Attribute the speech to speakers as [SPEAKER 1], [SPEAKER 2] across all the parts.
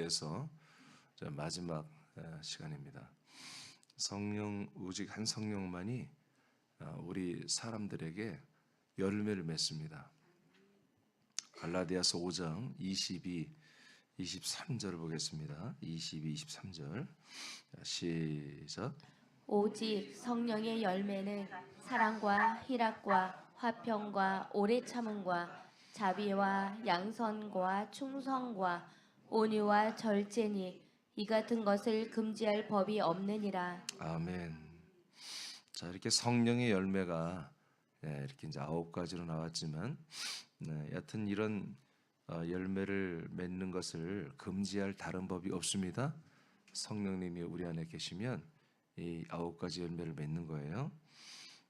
[SPEAKER 1] 위해서 마지막 시간입니다. 성령, 오직 한 성령만이 우리 사람들에게 열매를 맺습니다. 갈라디아서 5장 22, 23절을 보겠습니다. 22, 23절 시작.
[SPEAKER 2] 오직 성령의 열매는 사랑과 희락과 화평과 오래 참음과 자비와 양선과 충성과 온유와 절제니 이 같은 것을 금지할 법이 없느니라.
[SPEAKER 1] 아멘. 자, 이렇게 성령의 열매가 이렇게 이제 9가지로 나왔지만, 여튼 이런 열매를 맺는 것을 금지할 다른 법이 없습니다. 성령님이 우리 안에 계시면 이 9가지 열매를 맺는 거예요.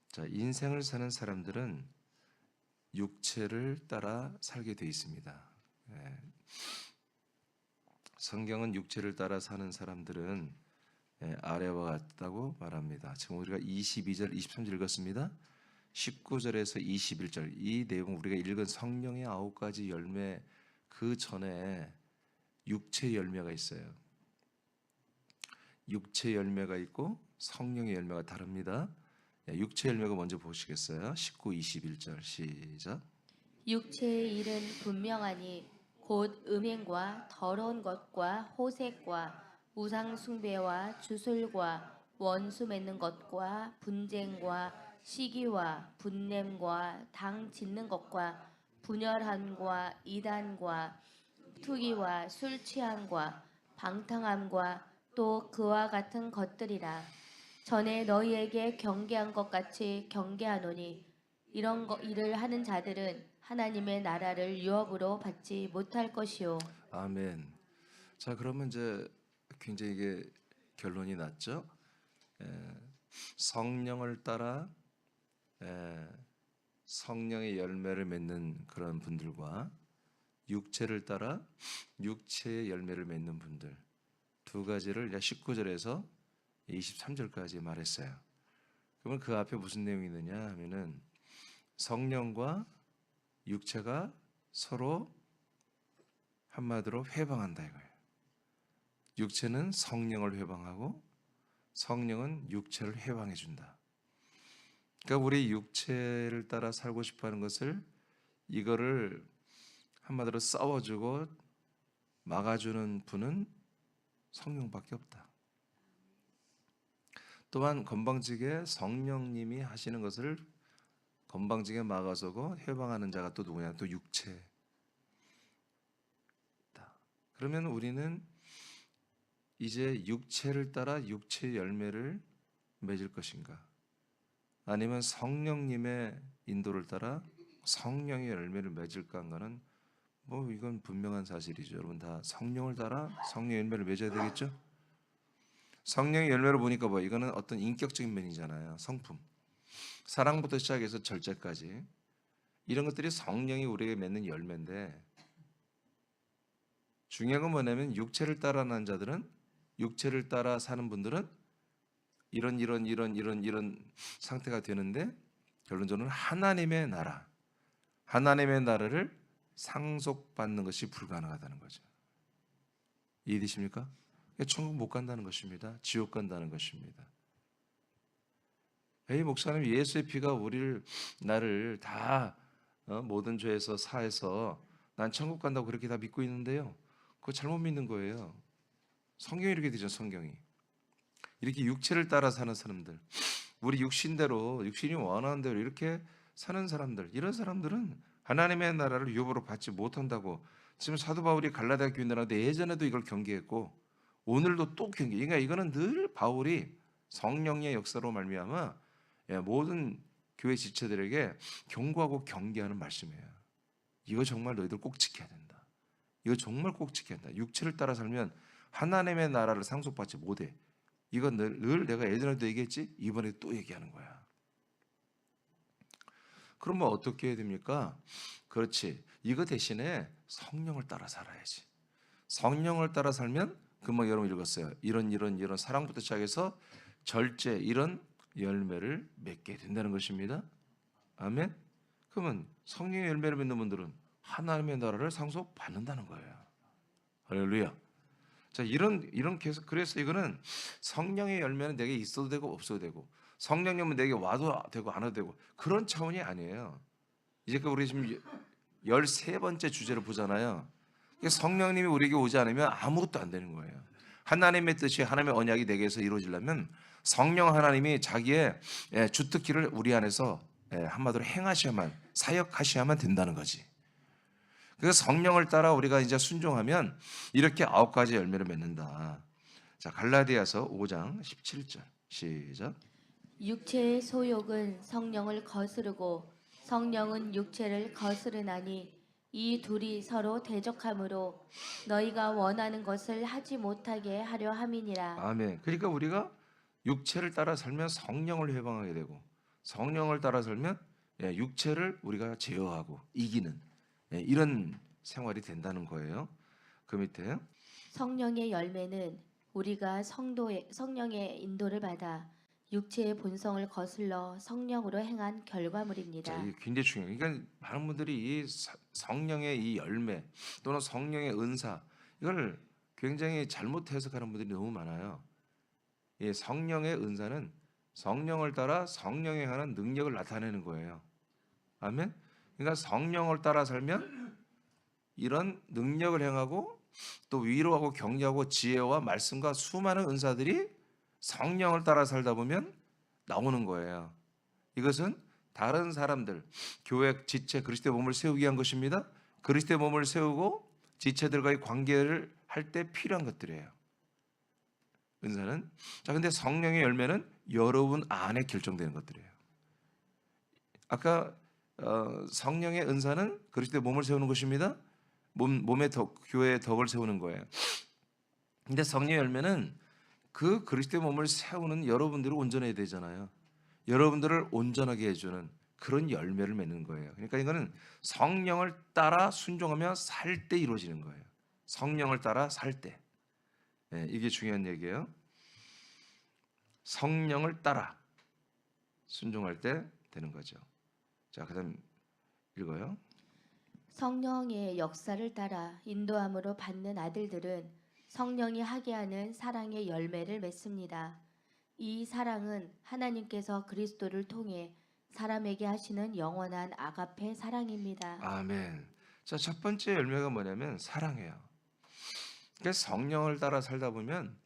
[SPEAKER 1] 자, 인생을 사는 사람들은 육체를 따라 살게 돼 있습니다. 성경은 육체를 따라 사는 사람들은 아래와 같다고 말합니다. 지금 우리가 22절, 23절 읽었습니다. 19절에서 21절 이 내용 우리가 읽은 성령의 9가지 열매 그 전에 육체 열매가 있어요. 육체 열매가 있고 성령의 열매가 다릅니다. 육체 열매가 먼저 보시겠어요? 19, 21절 시작.
[SPEAKER 2] 육체의 일은 분명하니 곧 음행과 더러운 것과 호색과 우상 숭배와 주술과 원수 맺는 것과 분쟁과 시기와 분냄과 당 짓는 것과 분열함과 이단과 투기와 술 취함과 방탕함과 또 그와 같은 것들이라. 전에 너희에게 경계한 것 같이 경계하노니 이런 일을 하는 자들은 하나님의 나라를 유업으로 받지 못할 것이요.
[SPEAKER 1] 아멘. 자, 그러면 이제 굉장히 이게 결론이 났죠. 성령을 따라 성령의 열매를 맺는 그런 분들과 육체를 따라 육체의 열매를 맺는 분들 두 가지를 19절에서 23절까지 말했어요. 그러면 그 앞에 무슨 내용이 있느냐 하면은 성령과 육체가 서로 한마디로 회방한다 이거예요. 육체는 성령을 회방하고 성령은 육체를 회방해 준다. 그러니까 우리 육체를 따라 살고 싶어하는 것을 이거를 한마디로 싸워주고 막아주는 분은 성령밖에 없다. 또한 건방지게 성령님이 하시는 것을 건방지게 막아서고 회방하는 자가 또 누구냐? 또 육체. 그러면 우리는 이제 육체를 따라 육체의 열매를 맺을 것인가? 아니면 성령님의 인도를 따라 성령의 열매를 맺을까 한가는 뭐 이건 분명한 사실이죠. 여러분 다 성령을 따라 성령의 열매를 맺어야 되겠죠? 성령의 열매를 보니까 뭐 이거는 어떤 인격적인 면이잖아요. 성품. 사랑부터 시작해서 절제까지 이런 것들이 성령이 우리에게 맺는 열매인데 중요한 건 뭐냐면 육체를 따라하는 자들은 육체를 따라 사는 분들은 이런 상태가 되는데 결론적으로는 하나님의 나라를 상속받는 것이 불가능하다는 거죠. 이해되십니까? 천국 못 간다는 것입니다. 지옥 간다는 것입니다. 에이 목사님 예수의 피가 나를 다 모든 죄에서 사해서 난 천국 간다고 그렇게 다 믿고 있는데요. 그거 잘못 믿는 거예요. 성경이 이렇게 되죠. 성경이 이렇게 육체를 따라 사는 사람들, 우리 육신대로 육신이 원하는 대로 이렇게 사는 사람들, 이런 사람들은 하나님의 나라를 유업으로 받지 못한다고 지금 사도 바울이 갈라디아 교인들한테 예전에도 이걸 경계했고 오늘도 또 경계. 그러니까 이거는 늘 바울이 성령의 역사로 말미암아 모든 교회 지체들에게 경고하고 경계하는 말씀이에요. 이거 정말 너희들 꼭 지켜야 된다. 이거 정말 꼭 지켜야 된다. 육체를 따라 살면 하나님의 나라를 상속받지 못해. 이건 늘 내가 예전에도 얘기했지 이번에 또 얘기하는 거야. 그럼 뭐 어떻게 해야 됩니까? 그렇지. 이거 대신에 성령을 따라 살아야지. 성령을 따라 살면 금방 여러분 읽었어요. 이런 사랑부터 시작해서 절제 이런 열매를 맺게 된다는 것입니다. 아멘. 그러면 성령의 열매를 맺는 분들은 하나님의 나라를 상속받는다는 거예요. 할렐루야. 자, 이런 계속 그래서 이거는 성령의 열매는 내게 있어도 되고 없어도 되고 성령님은 내게 와도 되고 안 와도 되고 그런 차원이 아니에요. 이제 우리 지금 13번째 주제를 보잖아요. 성령님이 우리에게 오지 않으면 아무것도 안 되는 거예요. 하나님의 뜻이 하나님의 언약이 내게서 이루어지려면 성령 하나님이 자기의 주특기를 우리 안에서 한마디로 행하셔야만 사역하셔야만 된다는 거지. 그래서 성령을 따라 우리가 이제 순종하면 이렇게 9가지 열매를 맺는다. 자, 갈라디아서 5장 17절 시작.
[SPEAKER 2] 육체의 소욕은 성령을 거스르고 성령은 육체를 거스르나니 이 둘이 서로 대적하므로 너희가 원하는 것을 하지 못하게 하려 함이니라.
[SPEAKER 1] 아멘. 그러니까 우리가 육체를 따라 살면 성령을 해방하게 되고 성령을 따라 살면 육체를 우리가 제어하고 이기는 이런 생활이 된다는 거예요. 그 밑에
[SPEAKER 2] 성령의 열매는 우리가 성령의 인도를 받아 육체의 본성을 거슬러 성령으로 행한 결과물입니다.
[SPEAKER 1] 자, 이게 굉장히 중요해요. 그러니까 많은 분들이 이 성령의 이 열매 또는 성령의 은사 이걸 굉장히 잘못 해석하는 분들이 너무 많아요. 이 성령의 은사는 성령을 따라 성령에 관한 능력을 나타내는 거예요. 아멘. 그러니까 성령을 따라 살면 이런 능력을 행하고 또 위로하고 격려하고 지혜와 말씀과 수많은 은사들이 성령을 따라 살다 보면 나오는 거예요. 이것은 다른 사람들, 교회 지체 그리스도의 몸을 세우기 위한 것입니다. 그리스도의 몸을 세우고 지체들과의 관계를 할 때 필요한 것들이에요. 은사는. 자, 근데 성령의 열매는 여러분 안에 결정되는 것들이에요. 아까 성령의 은사는 그리스도의 몸을 세우는 것입니다. 몸의 덕, 교회의 덕을 세우는 거예요. 근데 성령의 열매는 그 그리스도의 몸을 세우는 여러분들이 온전해야 되잖아요. 여러분들을 온전하게 해주는 그런 열매를 맺는 거예요. 그러니까 이거는 성령을 따라 순종하며 살 때 이루어지는 거예요. 성령을 따라 살 때. 이게 중요한 얘기예요. 성령을 따라 순종할 때 되는 거죠. 자, 그다음 읽어요.
[SPEAKER 2] 성령의 역사를 따라 인도함으로 받는 아들들은 성령이 하게 하는 사랑의 열매를 맺습니다. 이 사랑은 하나님께서 그리스도를 통해 사람에게 하시는 영원한 아가페 사랑입니다.
[SPEAKER 1] 아멘. 자, 첫 번째 열매가 뭐냐면 사랑이에요. 그러니까 성령을 따라 살다 보면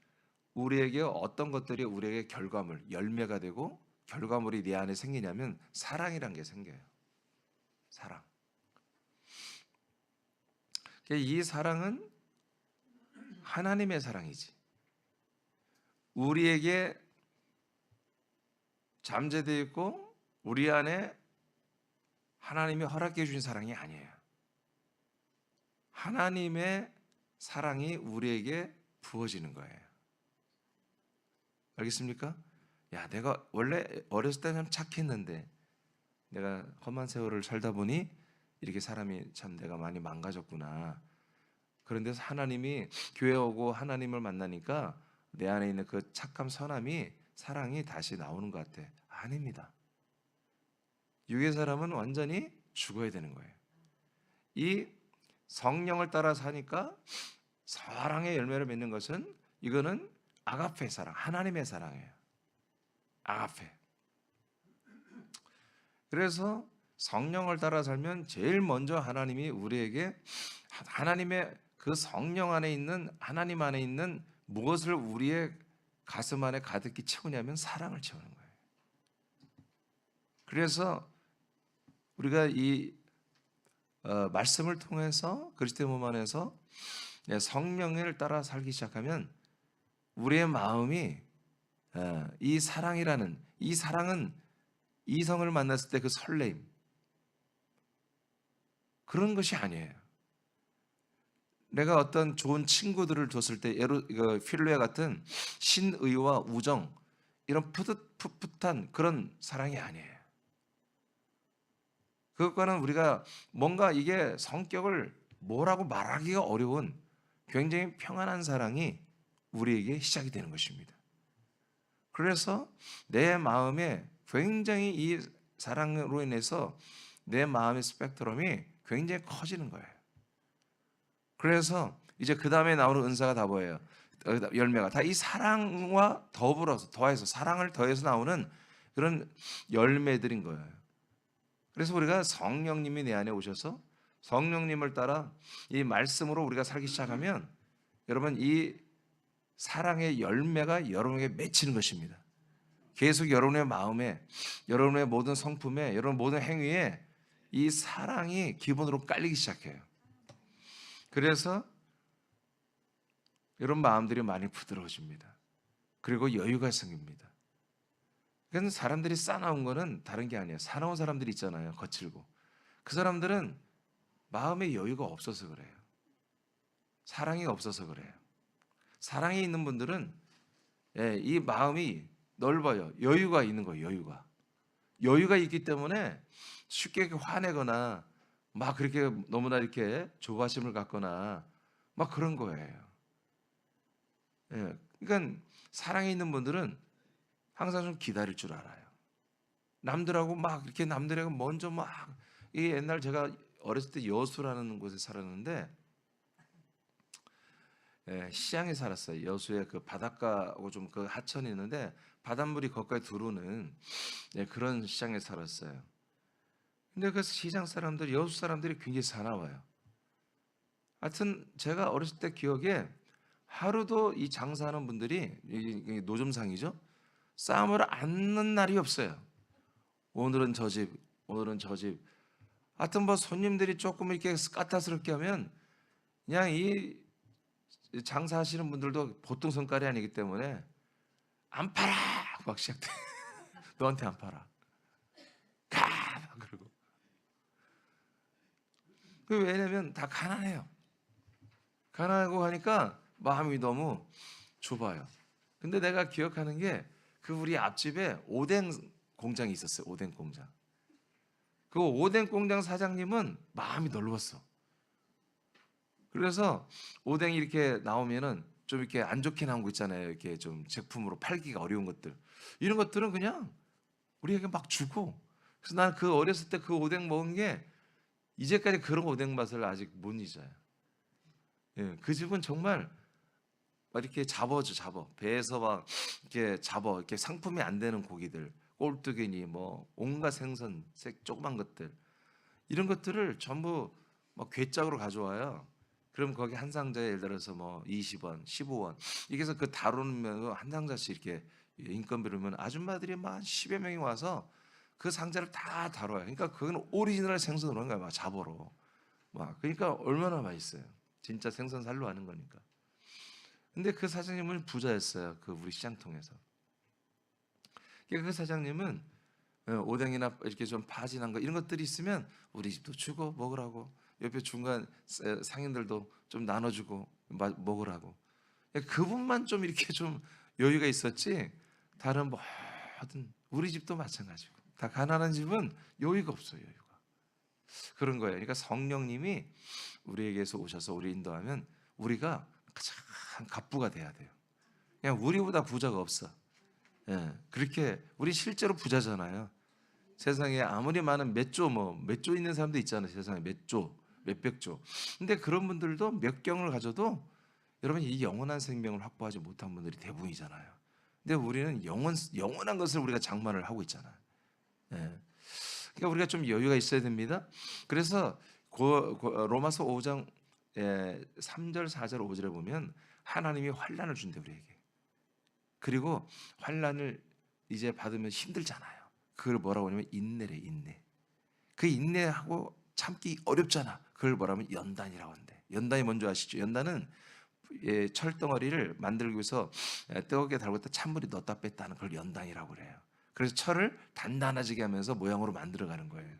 [SPEAKER 1] 우리에게 어떤 것들이 우리에게 결과물, 열매가 되고 결과물이 내 안에 생기냐면 사랑이란 게 생겨요. 사랑. 이 사랑은 하나님의 사랑이지. 우리에게 잠재되어 있고 우리 안에 하나님이 허락해 주신 사랑이 아니에요. 하나님의 사랑이 우리에게 부어지는 거예요. 알겠습니까? 야, 내가 원래 어렸을 때는 참 착했는데 내가 험한 세월을 살다 보니 이렇게 사람이 참 내가 많이 망가졌구나. 그런데 하나님이 교회 오고 하나님을 만나니까 내 안에 있는 그 착함, 선함이 사랑이 다시 나오는 것 같아. 아닙니다. 육의 사람은 완전히 죽어야 되는 거예요. 이 성령을 따라 사니까 사랑의 열매를 맺는 것은 이거는 아가페 사랑, 하나님의 사랑이에요. 아가페. 그래서 성령을 따라 살면 제일 먼저 하나님이 우리에게 하나님의 그 성령 안에 있는 하나님 안에 있는 무엇을 우리의 가슴 안에 가득히 채우냐면 사랑을 채우는 거예요. 그래서 우리가 이 말씀을 통해서 그리스도의 몸 안에서 성령을 따라 살기 시작하면 우리의 마음이 이 사랑이라는 이 사랑은 이성을 만났을 때 그 설레임 그런 것이 아니에요. 내가 어떤 좋은 친구들을 뒀을 때 필로에 같은 신의와 우정 이런 풋풋한 그런 사랑이 아니에요. 그것과는 우리가 뭔가 이게 성격을 뭐라고 말하기가 어려운 굉장히 평안한 사랑이 우리에게 시작이 되는 것입니다. 그래서 내 마음에 굉장히 이 사랑으로 인해서 내 마음의 스펙트럼이 굉장히 커지는 거예요. 그래서 이제 그 다음에 나오는 은사가 다 뭐예요? 열매가 다 이 사랑과 더불어서 더해서 사랑을 더해서 나오는 그런 열매들인 거예요. 그래서 우리가 성령님이 내 안에 오셔서 성령님을 따라 이 말씀으로 우리가 살기 시작하면 여러분 이 사랑의 열매가 여러분에게 맺히는 것입니다. 계속 여러분의 마음에, 여러분의 모든 성품에, 여러분 모든 행위에 이 사랑이 기본으로 깔리기 시작해요. 그래서 여러분 마음들이 많이 부드러워집니다. 그리고 여유가 생깁니다. 그래서 사람들이 싸나운 거는 다른 게 아니에요. 사나운 사람들이 있잖아요. 거칠고. 그 사람들은 마음에 여유가 없어서 그래요. 사랑이 없어서 그래요. 사랑이 있는 분들은 이 마음이 넓어요. 여유가 있는 거예요. 여유가. 여유가 있기 때문에 쉽게 화내거나 막 그렇게 너무나 이렇게 조바심을 갖거나 막 그런 거예요. 그러니까 사랑이 있는 분들은 항상 좀 기다릴 줄 알아요. 남들하고 막 이렇게 남들하고 먼저 막 이 옛날 제가 어렸을 때 여수라는 곳에 살았는데 시장에 살았어요. 여수의 그 바닷가하고 좀 그 하천이 있는데 바닷물이 거기까지 들어오는 그런 시장에 살았어요. 근데 그 시장 사람들, 여수 사람들이 굉장히 사나워요. 하여튼 제가 어렸을 때 기억에 하루도 이 장사하는 분들이 이 노점상이죠. 싸움을 않는 날이 없어요. 오늘은 저 집, 오늘은 저 집. 하여튼 뭐 손님들이 조금 이렇게 까탈스럽게 하면 그냥 이 장사하시는 분들도 보통 성깔이 아니기 때문에 안 팔아 막 시작돼. 너한테 안 팔아. 가 막 그러고. 그 왜냐면 다 가난해요. 가난하고 하니까 마음이 너무 좁아요. 근데 내가 기억하는 게 그 우리 앞집에 오뎅 공장이 있었어요. 오뎅 공장. 그 오뎅 공장 사장님은 마음이 넓었어. 그래서 오뎅이 이렇게 나오면은 좀 이렇게 안 좋게 나온 거 있잖아요. 이렇게 좀 제품으로 팔기가 어려운 것들. 이런 것들은 그냥 우리에게 막 주고. 그래서 난 그 어렸을 때 그 오뎅 먹은 게 이제까지 그런 오뎅 맛을 아직 못 잊어요. 그 집은 정말 막 이렇게 잡어 배에서 막 이렇게 이렇게 상품이 안 되는 고기들, 꼴뚜기니 뭐 온갖 생선, 조그만 것들 이런 것들을 전부 막 괴짝으로 가져와요. 그럼 거기 한 상자에 예를 들어서 뭐 20원, 15원 이렇게 해서 그 다루면 한 상자씩 이렇게 인건비로면 아줌마들이 막 10여 명이 와서 그 상자를 다 다뤄요. 그러니까 그건 오리지널 생선으로 하는 거야, 막 잡어로. 막 그러니까 얼마나 맛있어요. 진짜 생선 살로 하는 거니까. 근데 그 사장님은 부자였어요. 그 우리 시장통에서. 그 사장님은 오뎅이나 이렇게 좀 파진한 거 이런 것들이 있으면 우리 집도 주고 먹으라고, 옆에 중간 상인들도 좀 나눠주고 먹으라고. 그분만 좀 이렇게 좀 여유가 있었지 다른 모든 우리 집도 마찬가지고 다 가난한 집은 여유가 없어요. 여유가. 그런 거예요. 그러니까 성령님이 우리에게서 오셔서 우리 인도하면 우리가 가장 갑부가 돼야 돼요. 그냥 우리보다 부자가 없어. 그렇게 우리 실제로 부자잖아요. 세상에 아무리 많은 몇 조 있는 사람도 있잖아요. 세상에 몇 조, 몇백 조. 근데 그런 분들도 몇 경을 가져도 여러분 이 영원한 생명을 확보하지 못한 분들이 대부분이잖아요. 근데 우리는 영원한 것을 우리가 장만을 하고 있잖아요. 그러니까 우리가 좀 여유가 있어야 됩니다. 그래서 로마서 5장 3절, 4절, 5절에 보면 하나님이 환난을 준대 우리에게. 그리고 환난을 이제 받으면 힘들잖아요. 그걸 뭐라고 하냐면 인내래, 인내. 그 인내하고 참기 어렵잖아. 그걸 뭐라고 하면 연단이라고 한대. 연단이 뭔지 아시죠? 연단은 철덩어리를 만들기 위해서 뜨겁게 달고 있다 찬물이 넣었다 뺐다 하는 걸 연단이라고 그래요. 그래서 철을 단단해지게 하면서 모양으로 만들어가는 거예요.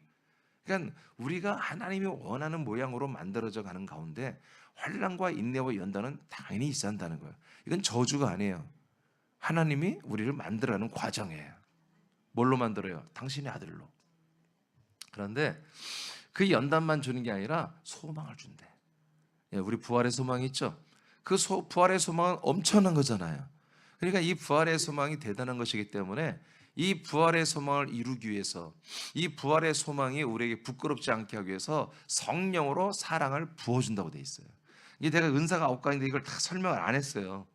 [SPEAKER 1] 그러니까 우리가 하나님이 원하는 모양으로 만들어져 가는 가운데 환난과 인내와 연단은 당연히 있어야 한다는 거예요. 이건 저주가 아니에요. 하나님이 우리를 만들어가는 과정이에요. 뭘로 만들어요? 당신의 아들로. 그런데 그 연단만 주는 게 아니라 소망을 준대. 우리 부활의 소망이 있죠? 그 부활의 소망은 엄청난 거잖아요. 그러니까 이 부활의 소망이 대단한 것이기 때문에 이 부활의 소망을 이루기 위해서, 이 부활의 소망이 우리에게 부끄럽지 않게 하기 위해서 성령으로 사랑을 부어준다고 돼 있어요. 이게 내가 은사가 9가지인데 이걸 다 설명을 안 했어요.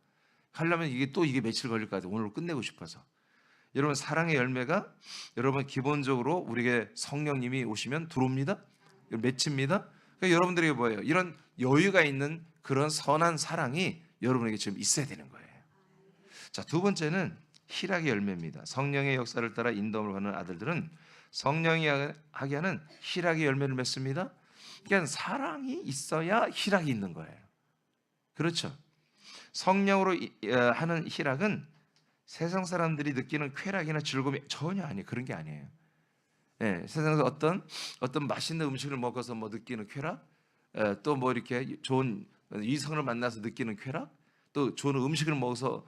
[SPEAKER 1] 하려면 이게 며칠 걸릴 것 같아요. 오늘 끝내고 싶어서. 여러분 사랑의 열매가 여러분 기본적으로 우리에게 성령님이 오시면 들어옵니다. 맺힙니다. 그러니까 여러분들에게 뭐예요? 이런 여유가 있는 그런 선한 사랑이 여러분에게 지금 있어야 되는 거예요. 자, 두 번째는 희락의 열매입니다. 성령의 역사를 따라 인도함을 받는 아들들은 성령이 하게 하는 희락의 열매를 맺습니다. 그러니까 사랑이 있어야 희락이 있는 거예요. 그렇죠? 성령으로 하는 희락은 세상 사람들이 느끼는 쾌락이나 즐거움이 전혀 아니에요. 그런 게 아니에요. 예, 세상에서 어떤 맛있는 음식을 먹어서 뭐 느끼는 쾌락, 또 뭐 이렇게 좋은 이성을 만나서 느끼는 쾌락, 또 좋은 음식을 먹어서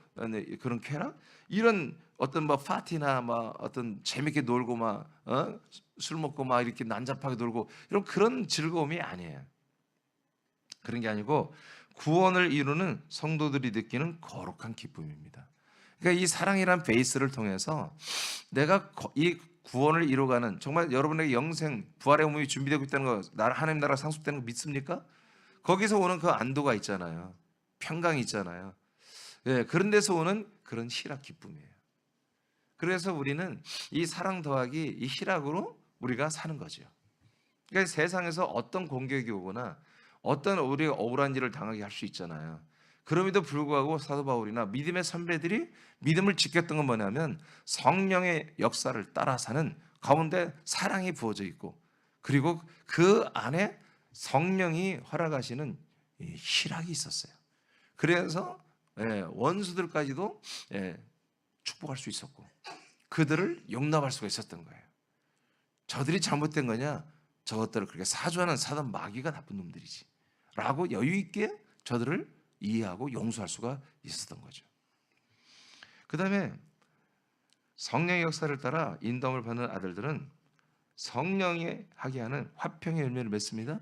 [SPEAKER 1] 그런 쾌락, 이런 어떤 뭐 파티나 막 어떤 재밌게 놀고 막 술 먹고 막 이렇게 난잡하게 놀고 이런 그런 즐거움이 아니에요. 그런 게 아니고 구원을 이루는 성도들이 느끼는 거룩한 기쁨입니다. 그러니까 이 사랑이란 베이스를 통해서 내가 이 구원을 이루어가는 정말 여러분에게 영생 부활의 몸이 준비되고 있다는 거, 하나님 나라 상속되는 거 믿습니까? 거기서 오는 그 안도가 있잖아요. 평강이 있잖아요. 예, 그런 데서 오는 그런 희락 기쁨이에요. 그래서 우리는 이 사랑 더하기 이 희락으로 우리가 사는 거죠. 그러니까 세상에서 어떤 공격이 오거나 어떤 우리가 억울한 일을 당하게 할 수 있잖아요. 그럼에도 불구하고 사도 바울이나 믿음의 선배들이 믿음을 지켰던 건 뭐냐면 성령의 역사를 따라 사는 가운데 사랑이 부어져 있고, 그리고 그 안에 성령이 허락하시는 이 희락이 있었어요. 그래서 원수들까지도 축복할 수 있었고 그들을 용납할 수가 있었던 거예요. 저들이 잘못된 거냐? 저것들을 그렇게 사주하는 사단 마귀가 나쁜 놈들이지 라고 여유 있게 저들을 이해하고 용서할 수가 있었던 거죠. 그 다음에 성령의 역사를 따라 인도함을 받는 아들들은 성령이 하게 하는 화평의 열매를 맺습니다.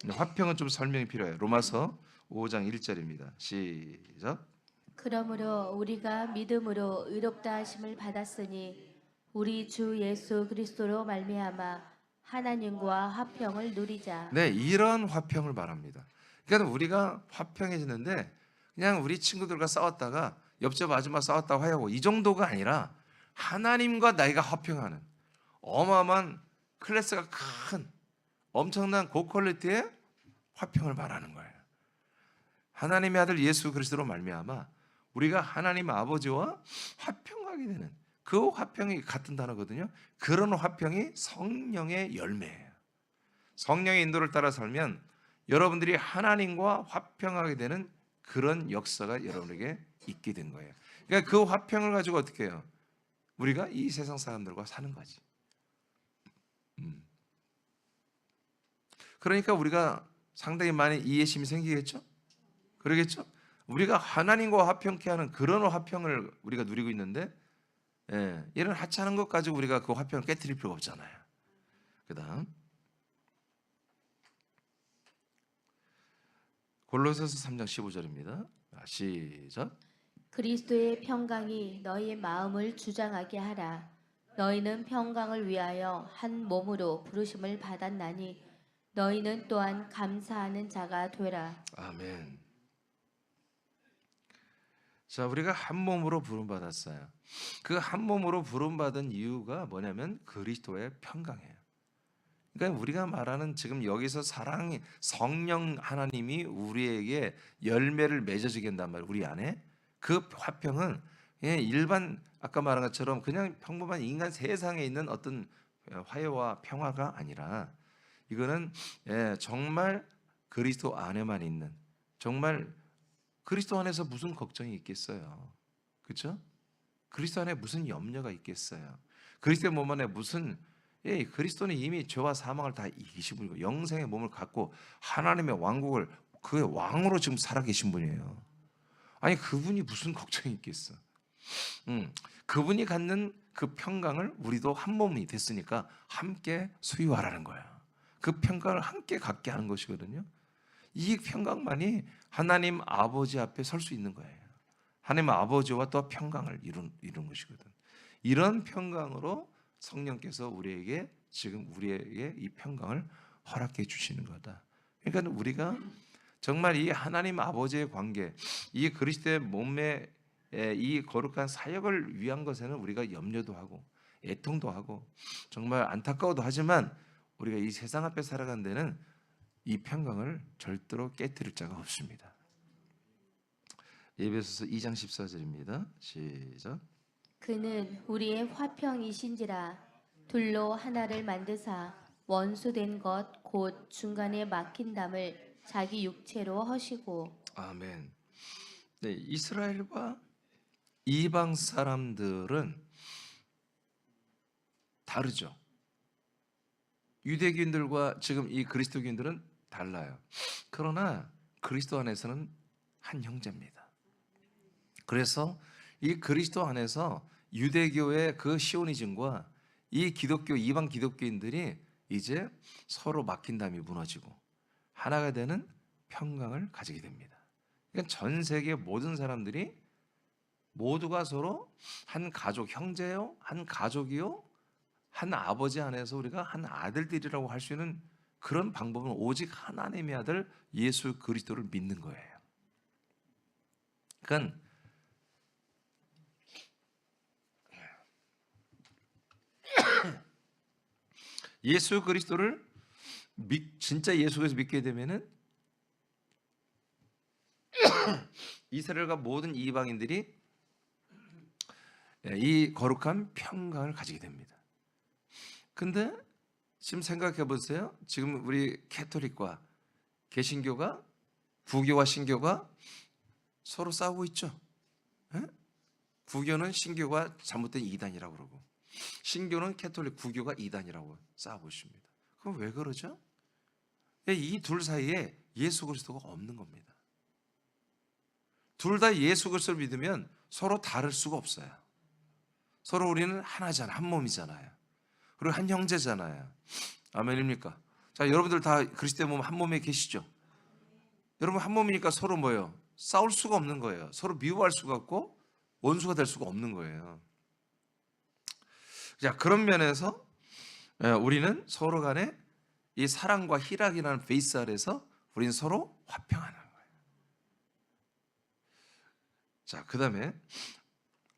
[SPEAKER 1] 화평은 좀 설명이 필요해요. 로마서 5장 1절입니다. 시작.
[SPEAKER 2] 그러므로 우리가 믿음으로 의롭다 하심을 받았으니 우리 주 예수 그리스도로 말미암아 하나님과 화평을 누리자.
[SPEAKER 1] 네, 이런 화평을 말합니다. 그러니까 우리가 화평해지는데 그냥 우리 친구들과 싸웠다가 옆집 아줌마 싸웠다고 하고 이 정도가 아니라 하나님과 나이가 화평하는 어마어마한 클래스가 큰 엄청난 고퀄리티의 화평을 말하는 거예요. 하나님의 아들 예수 그리스도로 말미암아 우리가 하나님 아버지와 화평하게 되는 그 화평이 같은 단어거든요. 그런 화평이 성령의 열매예요. 성령의 인도를 따라 살면 여러분들이 하나님과 화평하게 되는 그런 역사가 여러분에게 있게 된 거예요. 그러니까 그 화평을 가지고 어떻게 해요? 우리가 이 세상 사람들과 사는 거지. 그러니까 우리가 상당히 많이 이해심이 생기겠죠? 그러겠죠? 우리가 하나님과 화평케 하는 그런 화평을 우리가 누리고 있는데 이런 하찮은 것 가지고 우리가 그 화평을 깨트릴 필요가 없잖아요. 그 다음 골로새서 3장 15절입니다. 시작.
[SPEAKER 2] 그리스도의 평강이 너희 마음을 주장하게 하라. 너희는 평강을 위하여 한 몸으로 부르심을 받았나니 너희는 또한 감사하는 자가 되라.
[SPEAKER 1] 아멘. 자, 우리가 한 몸으로 부름받았어요. 그 한 몸으로 부름받은 이유가 뭐냐면 그리스도의 평강이에요. 그러니까 우리가 말하는 지금 여기서 사랑이 성령 하나님이 우리에게 열매를 맺어주게 한단 말이에요. 우리 안에 그 화평은 그냥 일반 아까 말한 것처럼 그냥 평범한 인간 세상에 있는 어떤 화해와 평화가 아니라 이거는 정말 그리스도 안에만 있는, 정말 그리스도 안에서 무슨 걱정이 있겠어요. 그렇죠? 그리스도 안에 무슨 염려가 있겠어요. 그리스도의 몸 안에 무슨 그리스도는 이미 죄와 사망을 다 이기시고 영생의 몸을 갖고 하나님의 왕국을 그의 왕으로 지금 살아계신 분이에요. 아니 그분이 무슨 걱정이 있겠어. 그분이 갖는 그 평강을 우리도 한 몸이 됐으니까 함께 소유하라는 거야. 그 평강을 함께 갖게 하는 것이거든요. 이 평강만이 하나님 아버지 앞에 설 수 있는 거예요. 하나님 아버지와 또 평강을 이룬 것이거든. 이런 평강으로 성령께서 우리에게 지금 우리에게 이 평강을 허락해 주시는 거다. 그러니까 우리가 정말 이 하나님 아버지의 관계, 이 그리스도의 몸의 이 거룩한 사역을 위한 것에는 우리가 염려도 하고 애통도 하고 정말 안타까워도 하지만 우리가 이 세상 앞에 살아간 데는 이 평강을 절대로 깨뜨릴 자가 없습니다. 에베소서 2장 14절입니다. 시작.
[SPEAKER 2] 그는 우리의 화평이신지라 둘로 하나를 만드사 원수된 것 곧 중간에 막힌 담을 자기 육체로 허시고.
[SPEAKER 1] 아멘. 네, 이스라엘과 이방 사람들은 다르죠. 유대교인들과 지금 이 그리스도교인들은 달라요. 그러나 그리스도 안에서는 한 형제입니다. 그래서 이 그리스도 안에서 유대교의 그 시오니즘과 이 기독교 이방 기독교인들이 이제 서로 막힌 담이 무너지고 하나가 되는 평강을 가지게 됩니다. 그러니까 전 세계 모든 사람들이 모두가 서로 한 가족, 형제요, 한 가족이요, 한 아버지 안에서 우리가 한 아들들이라고 할 수 있는 그런 방법은 오직 하나님의 아들 예수 그리스도를 믿는 거예요. 그러니까 예수 그리스도를 진짜 예수 그리스도 믿게 되면은 이스라엘과 모든 이방인들이 이 거룩한 평강을 가지게 됩니다. 근데 지금 생각해 보세요. 지금 우리 캐톨릭과 개신교가 부교와 신교가 서로 싸우고 있죠. 에? 부교는 신교가 잘못된 이단이라고 그러고 신교는 캐톨릭 부교가 이단이라고 싸우고 있습니다. 그럼 왜 그러죠? 이 둘 사이에 예수 그리스도가 없는 겁니다. 둘 다 예수 그리스도를 믿으면 서로 다를 수가 없어요. 서로 우리는 하나잖아요. 한 몸이잖아요. 그리고 한 형제잖아요. 아멘입니까? 자, 여러분들 다 그리스도의 몸 한 몸에 계시죠? 여러분 한 몸이니까 서로 뭐예요? 싸울 수가 없는 거예요. 서로 미워할 수가 없고 원수가 될 수가 없는 거예요. 자, 그런 면에서 우리는 서로 간에 이 사랑과 희락이라는 베이스 아래서 우리는 서로 화평하는 거예요. 자, 그 다음에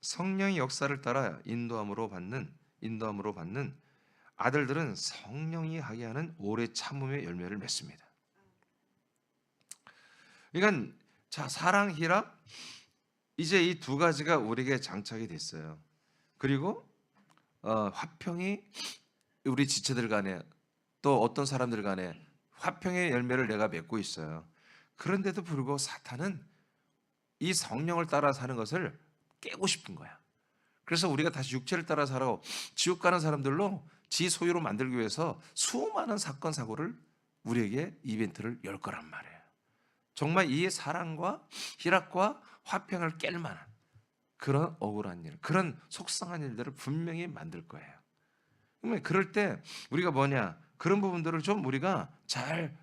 [SPEAKER 1] 성령의 역사를 따라 인도함으로 받는 아들들은 성령이 하게 하는 오래 참음의 열매를 맺습니다. 그러니까 자, 사랑, 희락 이제 이 두 가지가 우리에게 장착이 됐어요. 그리고 화평이 우리 지체들 간에 또 어떤 사람들 간에 화평의 열매를 내가 맺고 있어요. 그런데도 불구하고 사탄은 이 성령을 따라 사는 것을 깨고 싶은 거야. 그래서 우리가 다시 육체를 따라 살아 지옥 가는 사람들로 지 소유로 만들기 위해서 수많은 사건 사고를 우리에게 이벤트를 열 거란 말이에요. 정말 이 사랑과 희락과 화평을 깰 만한 그런 억울한 일, 그런 속상한 일들을 분명히 만들 거예요. 그러면 그럴 때 우리가 뭐냐? 그런 부분들을 좀 우리가 잘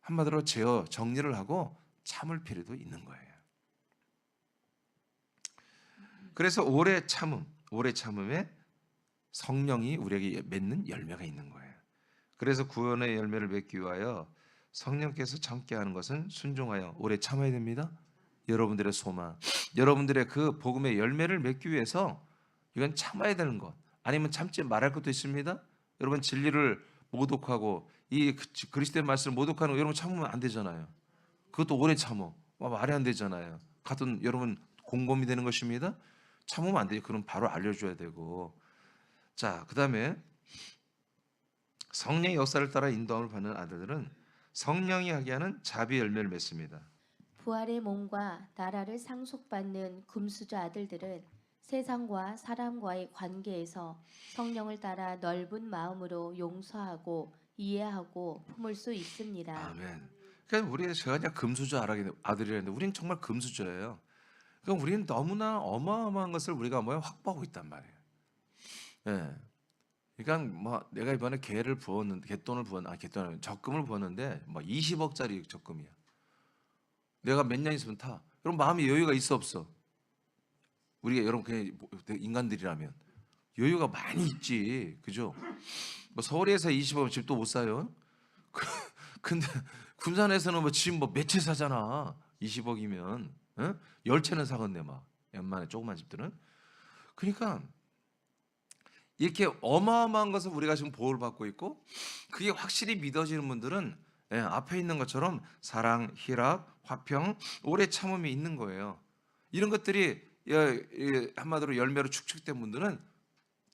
[SPEAKER 1] 한마디로 제어 정리를 하고 참을 필요도 있는 거예요. 그래서 오래 참음에 성령이 우리에게 맺는 열매가 있는 거예요. 그래서 구원의 열매를 맺기 위하여 성령께서 참게 하는 것은 순종하여 오래 참아야 됩니다. 여러분들의 소망, 여러분들의 그 복음의 열매를 맺기 위해서 이건 참아야 되는 것. 아니면 참지 말할 것도 있습니다. 여러분 진리를 모독하고 이 그리스도의 말씀을 모독하는 거 여러분 참으면 안 되잖아요. 그것도 오래 참어. 말이 안 되잖아요. 같은 여러분 공범이 되는 것입니다. 참으면 안 돼요. 그럼 바로 알려줘야 되고. 자, 그 다음에 성령의 역사를 따라 인도함을 받는 아들들은 성령이 하게 하는 자비 열매를 맺습니다.
[SPEAKER 2] 부활의 몸과 나라를 상속받는 금수저 아들들은 세상과 사람과의 관계에서 성령을 따라 넓은 마음으로 용서하고 이해하고 품을 수 있습니다.
[SPEAKER 1] 아멘. 그러니까 제가 그냥 금수저 아들이라는데 우리는 정말 금수저예요. 그러니까 우리는 너무나 어마어마한 것을 우리가 확보하고 있단 말이에요. 예. 그러니까 내가 이번에 개돈을 적금을 부었는데 20억짜리 적금이야. 내가 몇 년 있으면 타. 여러분 마음의 여유가 있어 없어? 우리가 여러분 그냥 인간들이라면 여유가 많이 있지, 그죠? 서울에서 20억은 집도 못 사요. 근데 군산에서는 뭐 지금 뭐 몇 채 사잖아. 20억이면 10채는 사겠네 막. 웬만한 조그만 집들은. 그러니까 이렇게 어마어마한 것을 우리가 지금 보호를 받고 있고, 그게 확실히 믿어지는 분들은 앞에 있는 것처럼 사랑, 희락, 화평, 오래 참음이 있는 거예요. 이런 것들이 한마디로 열매로 축적된 분들은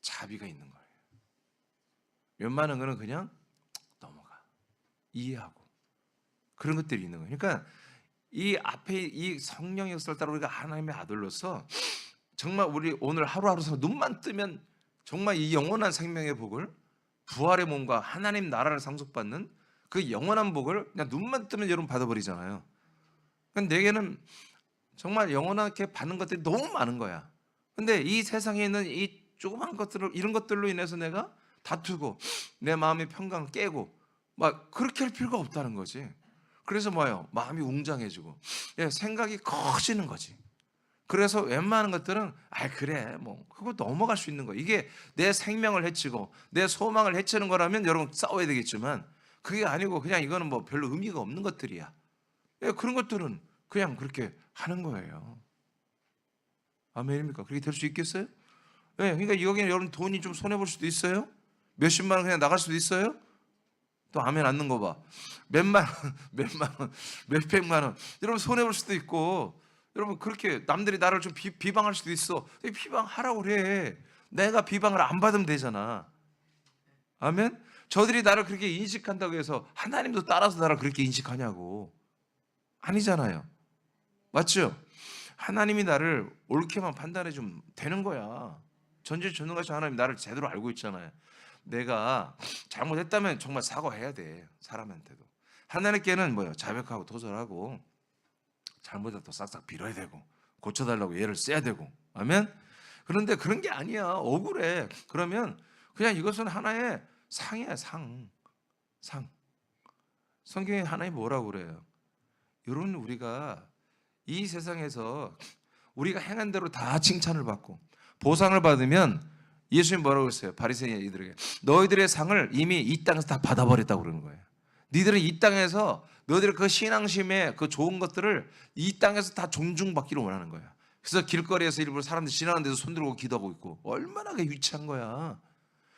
[SPEAKER 1] 자비가 있는 거예요. 웬만한 거는 그냥 넘어가, 이해하고, 그런 것들이 있는 거예요. 그러니까 이 앞에 이 성령의 역사를 따라 우리가 하나님의 아들로서 정말 우리 오늘 하루하루 눈만 뜨면 정말 이 영원한 생명의 복을, 부활의 몸과 하나님 나라를 상속받는 그 영원한 복을 그냥 눈만 뜨면 여러분 받아버리잖아요. 그러니까 내게는 정말 영원하게 받는 것들이 너무 많은 거야. 근데 이 세상에 있는 이 조그만 것들을, 이런 것들로 인해서 내가 다투고 내 마음의 평강을 깨고 막 그렇게 할 필요가 없다는 거지. 그래서 뭐예요? 마음이 웅장해지고 생각이 커지는 거지. 그래서 웬만한 것들은 그래 뭐 그거 넘어갈 수 있는 거. 이게 내 생명을 해치고 내 소망을 해치는 거라면 여러분 싸워야 되겠지만, 그게 아니고 그냥 이거는 뭐 별로 의미가 없는 것들이야. 그런 것들은 그냥 그렇게 하는 거예요. 아멘입니까? 그렇게 될 수 있겠어요? 그러니까 여기는 여러분 돈이 좀 손해 볼 수도 있어요. 몇십만 원 그냥 나갈 수도 있어요. 또 아멘 안 넣는 거 봐. 몇만 원, 몇만 원, 몇백만 원. 여러분 손해 볼 수도 있고, 여러분 그렇게 남들이 나를 좀 비방할 수도 있어. 비방하라고 그래. 내가 비방을 안 받으면 되잖아. 아멘? 저들이 나를 그렇게 인식한다고 해서 하나님도 따라서 나를 그렇게 인식하냐고. 아니잖아요. 맞죠? 하나님이 나를 옳게만 판단해 주면 되는 거야. 전지전능하신 하나님이 나를 제대로 알고 있잖아요. 내가 잘못했다면 정말 사과해야 돼. 사람한테도. 하나님께는 뭐예요? 자백하고 도전하고, 잘못했다고 싹싹 빌어야 되고, 고쳐달라고 예를 써야 되고. 아멘? 그런데 그런 게 아니야. 억울해. 그러면 그냥 이것은 하나의 상이야. 상. 성경에 하나님 뭐라고 그래요? 여러분, 우리가 이 세상에서 우리가 행한 대로 다 칭찬을 받고 보상을 받으면, 예수님 뭐라고 했어요? 바리새인들에게 너희들의 상을 이미 이 땅에서 다 받아버렸다고 그러는 거예요. 니들은 이 땅에서 너희들의 그 신앙심의 그 좋은 것들을 이 땅에서 다 존중받기를 원하는 거야. 그래서 길거리에서 일부러 사람들 지나가는 데서 손들고 기도하고 있고, 얼마나 그게 유치한 거야.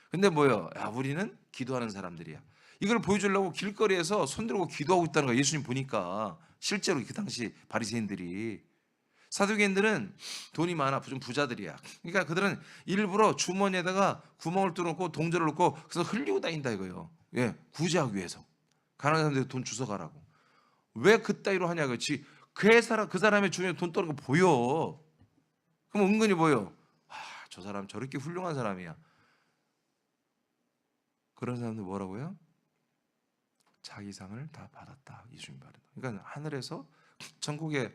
[SPEAKER 1] 근데 뭐예요? 우리는 기도하는 사람들이야. 이걸 보여주려고 길거리에서 손들고 기도하고 있다는 거야. 예수님 보니까 실제로 그 당시 바리새인들이. 사두개인들은 돈이 많아, 좀 부자들이야. 그러니까 그들은 일부러 주머니에다가 구멍을 뚫어놓고 동전을 넣고 그래서 흘리고 다닌다 이거예요. 구제하기 위해서. 가난한 사람들이 돈 주워 가라고. 왜 그따위로 하냐 그렇지. 그 사람의 주머니에 돈 떠는 거 보여. 그럼 은근히 보여. 저 사람 저렇게 훌륭한 사람이야. 그런 사람들 뭐라고요? 자기 상을 다 받았다. 예수님 말은. 그러니까 하늘에서 천국에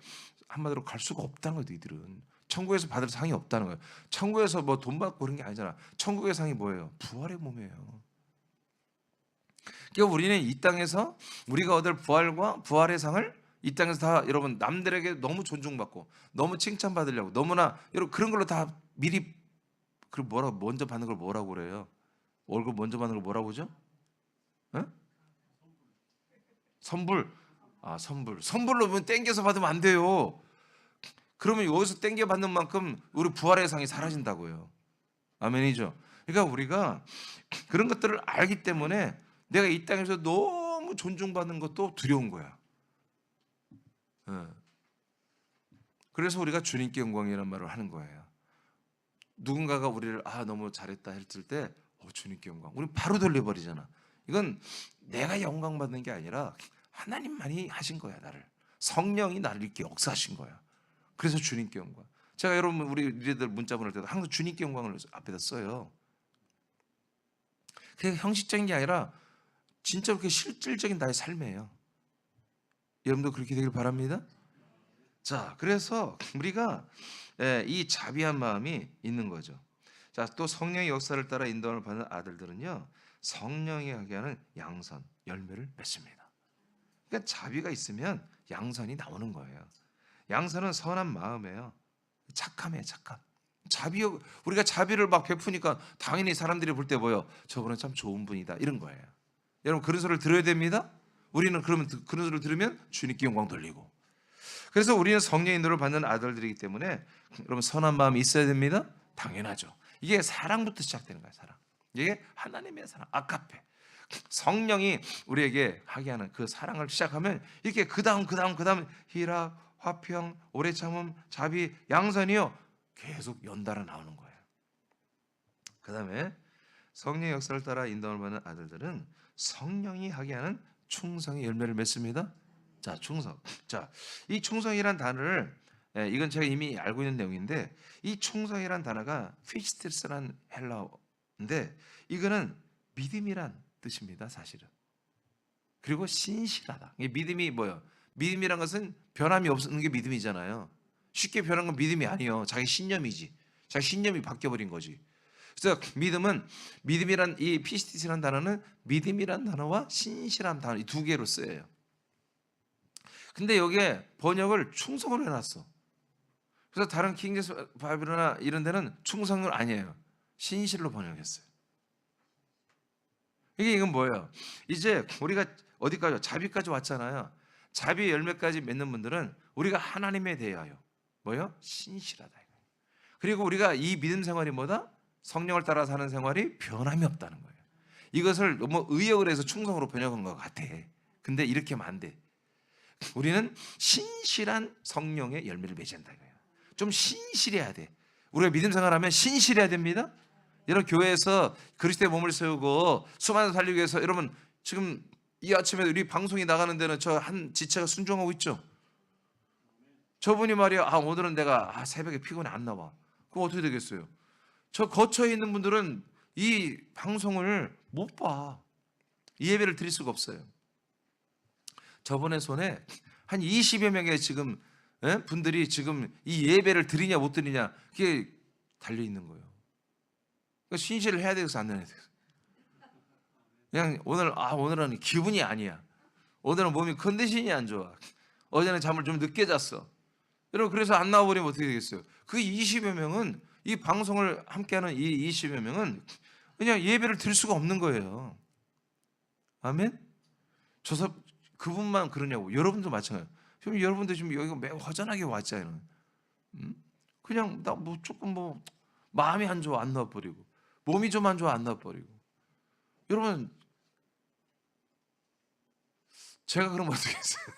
[SPEAKER 1] 한마디로 갈 수가 없다는 거예요. 이들은 천국에서 받을 상이 없다는 거예요. 천국에서 뭐 돈 받고 그런 게 아니잖아. 천국의 상이 뭐예요? 부활의 몸이에요. 그러니까 우리는 이 땅에서 우리가 얻을 부활과 부활의 상을 이 땅에서 다 여러분 남들에게 너무 존중받고 너무 칭찬받으려고 너무나 여러분 그런 걸로 다 미리 그 뭐라고 먼저 받는 걸 뭐라고 그래요? 월급 먼저 받는 걸 뭐라고 그러죠? 선불. 선불로 보면 땡겨서 받으면 안 돼요. 그러면 여기서 땡겨 받는 만큼 우리 부활의 상이 사라진다고요. 아멘이죠. 그러니까 우리가 그런 것들을 알기 때문에 내가 이 땅에서 너무 존중받는 것도 두려운 거야. 그래서 우리가 주님께 영광이라는 말을 하는 거예요. 누군가가 우리를 너무 잘했다 했을 때 주님께 영광. 우리 바로 돌려버리잖아. 이건 내가 영광 받는 게 아니라 하나님만이 하신 거야. 나를. 성령이 나를 이렇게 역사하신 거야. 그래서 주님께 영광. 제가 여러분 우리 리더들 문자 보낼 때도 항상 주님께 영광을 앞에다 써요. 그게 형식적인 게 아니라 진짜 그렇게 실질적인 나의 삶이에요. 여러분도 그렇게 되길 바랍니다. 자, 그래서 우리가 이 자비한 마음이 있는 거죠. 자, 또 성령의 역사를 따라 인도함을 받는 아들들은요, 성령이 하게 하는 양선, 열매를 맺습니다. 그러니까 자비가 있으면 양선이 나오는 거예요. 양선은 선한 마음이에요. 착함이에요, 착함. 우리가 자비를 막 베푸니까 당연히 사람들이 볼 때 저분은 참 좋은 분이다 이런 거예요. 여러분 그런 소리를 들어야 됩니다. 우리는 그러면 그런 소리를 들으면 주님께 영광 돌리고. 그래서 우리는 성령의 인도를 받는 아들들이기 때문에 여러분 선한 마음이 있어야 됩니다. 당연하죠. 이게 사랑부터 시작되는 거예요. 사랑. 이게 하나님의 사랑. 아카페. 성령이 우리에게 하게 하는 그 사랑을 시작하면 이렇게 그다음 희락, 화평, 오래 참음, 자비, 양선이요 계속 연달아 나오는 거예요. 그다음에 성령의 역사를 따라 인도를 받는 아들들은 성령이 하게 하는 충성의 열매를 맺습니다. 자, 충성. 자, 이 충성이란 단어를 이건 제가 이미 알고 있는 내용인데 이 충성이란 단어가 피스티스라는 헬라어인데 이거는 믿음이란 뜻입니다, 사실은. 그리고 신실하다. 이게 믿음이 뭐예요? 믿음이란 것은 변함이 없는 게 믿음이잖아요. 쉽게 변한 건 믿음이 아니에요. 자기 신념이지. 자기 신념이 바뀌어버린 거지. 그래서 믿음이란 이 피스티스라는 단어는 믿음이란 단어와 신실한 단어 이 두 개로 쓰여요. 근데 여기에 번역을 충성으로 해놨어. 그래서 다른 킹제스 바이블이나 이런 데는 충성은 아니에요. 신실로 번역했어요. 이건 뭐예요? 이제 우리가 어디까지 자비까지 왔잖아요. 자비 열매까지 맺는 분들은 우리가 하나님에 대하여 뭐예요? 신실하다. 그리고 우리가 이 믿음 생활이 뭐다? 성령을 따라 사는 생활이 변함이 없다는 거예요. 이것을 너무 의역을 해서 충성으로 번역한 것 같아. 근데 이렇게 하면 안 돼. 우리는 신실한 성령의 열매를 맺는다 이거예요. 좀 신실해야 돼. 우리가 믿음 생활하면 신실해야 됩니다. 여러분 교회에서 그리스도의 몸을 세우고 수많은 살리기 위해서 여러분 지금 이 아침에 우리 방송이 나가는 데는 저 한 지체가 순종하고 있죠. 저분이 말이야 오늘은 내가 새벽에 피곤해 안 나와. 그럼 어떻게 되겠어요? 저 거처에 있는 분들은 이 방송을 못 봐. 이 예배를 드릴 수가 없어요. 저번에 손에 한 20여 명의 지금 분들이 지금 이 예배를 드리냐 못 드리냐 그게 달려 있는 거예요. 그러니까 신실을 해야 되겠어 안 해야 되겠어? 그냥 오늘은 기분이 아니야. 오늘은 몸이 컨디션이 안 좋아. 어제는 잠을 좀 늦게 잤어. 여러분 그래서 안 나와버리면 어떻게 되겠어요? 그 20여 명은 이 방송을 함께하는 이 20여 명은 그냥 예배를 드릴 수가 없는 거예요. 아멘? 그분만 그러냐고. 여러분도 마찬가지예요. 지금 여러분들 지금 여기가 매우 허전하게 왔잖아요. 그냥 나 뭐 조금 마음이 안 좋아 안 나와버리고 몸이 좀 안 좋아 안 나와버리고. 여러분 제가 그러면 어떻게 했어요?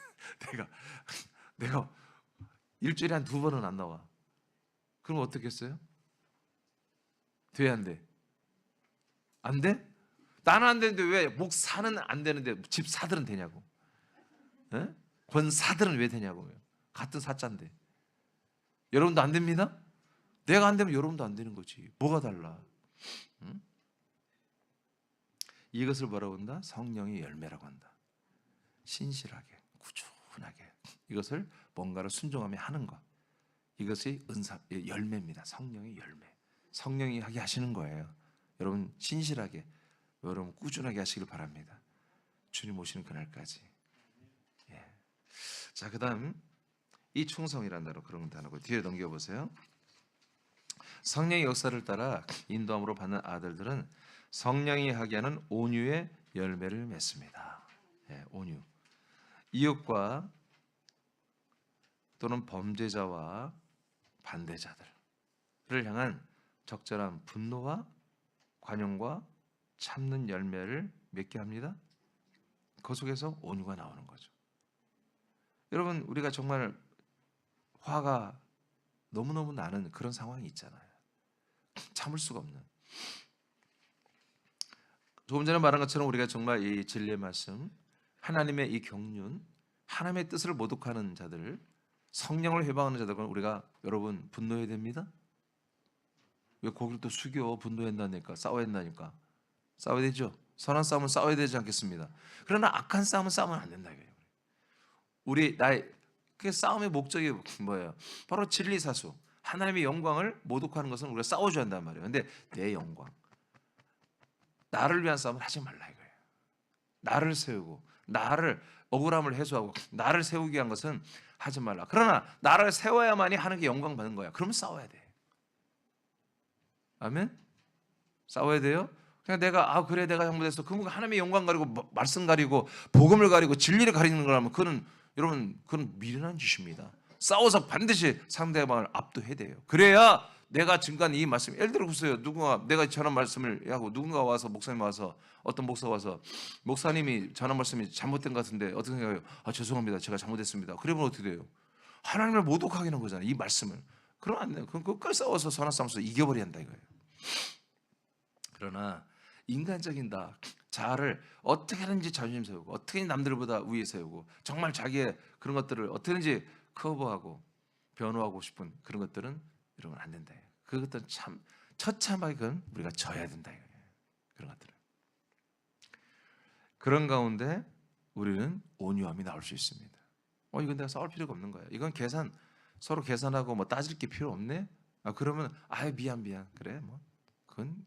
[SPEAKER 1] 내가 일주일에 한 2번은 안 나와. 그럼 어떻게 했어요? 돼 안 돼? 안 돼? 나는 안 되는데 왜 목사는 안 되는데 집사들은 되냐고. 에? 권사들은 왜 되냐고요. 같은 사자인데. 여러분도 안 됩니다? 내가 안 되면 여러분도 안 되는 거지. 뭐가 달라? 응? 이것을 뭐라고 한다? 성령의 열매라고 한다. 신실하게, 꾸준하게 이것을 뭔가를 순종하며 하는 것. 이것이 열매입니다. 성령의 열매. 성령이 하게 하시는 거예요. 여러분 신실하게, 여러분 꾸준하게 하시길 바랍니다. 주님 오시는 그날까지. 예. 자, 그다음 이 충성이라는 단어 그런 단어고 뒤에 넘겨보세요. 성령의 역사를 따라 인도함으로 받는 아들들은 성령이 하게 하는 온유의 열매를 맺습니다. 예, 온유. 이웃과 또는 범죄자와 반대자들을 향한 적절한 분노와 관용과 참는 열매를 맺게 합니다. 그 속에서 온유가 나오는 거죠. 여러분 우리가 정말 화가 너무너무 나는 그런 상황이 있잖아요. 참을 수가 없는. 조금 전에 말한 것처럼 우리가 정말 이 진리의 말씀, 하나님의 이 경륜, 하나님의 뜻을 모독하는 자들, 성령을 회방하는 자들은 우리가 여러분 분노해야 됩니다. 왜 고개를 또 숙여 분노한다니까 싸워야 된다니까. 싸워야 되죠. 선한 싸움은 싸워야 되지 않겠습니다. 그러나 악한 싸움은 싸우면 안 된다 이거예요. 그 싸움의 목적이 뭐예요? 바로 진리사수, 하나님의 영광을 모독하는 것은 우리가 싸워줘야 한단 말이에요. 근데 내 영광, 나를 위한 싸움을 하지 말라 이거예요. 나를 세우고 나를 억울함을 해소하고 나를 세우기 위한 것은 하지 말라. 그러나 나를 세워야만이 하는 게 영광 받는 거야. 그러면 싸워야 돼. 아멘? 싸워야 돼요? 그냥 내가 그래 내가 잘못했어. 그럼 하나님의 영광 가리고 말씀 가리고 복음을 가리고 진리를 가리는 거라면 그는 여러분 그건 미련한 짓입니다. 싸워서 반드시 상대방을 압도해야 돼요. 그래야 내가 증거한 이 말씀, 예를 들어 보세요. 누군가 내가 전한 말씀을 하고 누군가 와서 목사님 와서 어떤 목사 와서 목사님이 전한 말씀이 잘못된 것 같은데 어떻게 생각해요? 죄송합니다. 제가 잘못했습니다. 그러면 어떻게 돼요? 하나님을 모독하게 하는 거잖아요. 이 말씀을. 그러면 안 돼요. 그럼 끝까지 싸워서 선한 싸움에서 이겨버려야 한다 이거예요. 그러나 인간적인 자아를 어떻게 하든지 자존심 세우고 어떻게 남들보다 위에 세우고 정말 자기의 그런 것들을 어떻게든지 커버하고 변호하고 싶은 그런 것들은 이러면 안 된다. 그것들은 참 처참하게 그건 우리가 져야 된다. 그런 것들은. 그런 가운데 우리는 온유함이 나올 수 있습니다. 이건 내가 싸울 필요가 없는 거야. 이건 서로 계산하고 뭐 따질 게 필요 없네. 그러면 미안 그래 뭐 그건